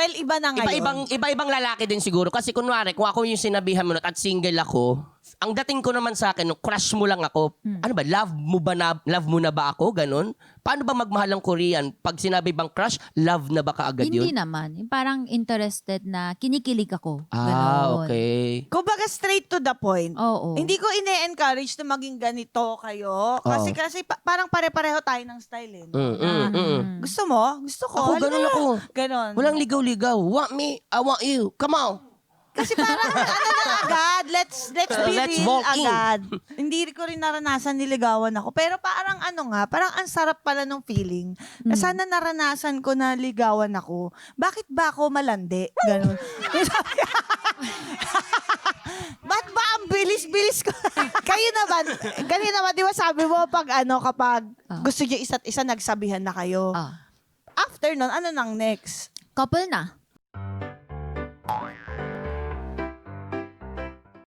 Well, iba na ngayon. Iba-ibang lalaki din siguro. Kasi kunwari, kung ako yung sinabihan mo at single ako, ang dating ko naman sa akin, crush mo lang ako. Ano ba, love mo na ba ako? Ganon? Paano ba magmahal ang Korean? Pag sinabi bang crush, love na ba kaagad yun? Hindi naman. Yung parang interested na kinikilig ako. Ganon. Okay. Kumbaga straight to the point. Oo. Hindi ko ine-encourage na maging ganito kayo. Kasi parang pare-pareho tayo ng style Gusto mo? Gusto ko. Ako, ganun ako. Ganon. Walang ligaw-ligaw. Want me, I want you. Come on. Kasi parang na agad. Let's be Let's real walk in. agad. Hindi ko rin naranasan niligawan ako. Pero parang parang ang sarap pala nung feeling. Na sana naranasan ko na ligawan ako. Bakit ba ako malandi? Ganon. Ba't ba ang bilis-bilis ko? Kayo naman, kanina naman, di ba sabi mo kapag gusto niyo isa't isa, nagsabihan na kayo. After nun, ano nang next? Couple na.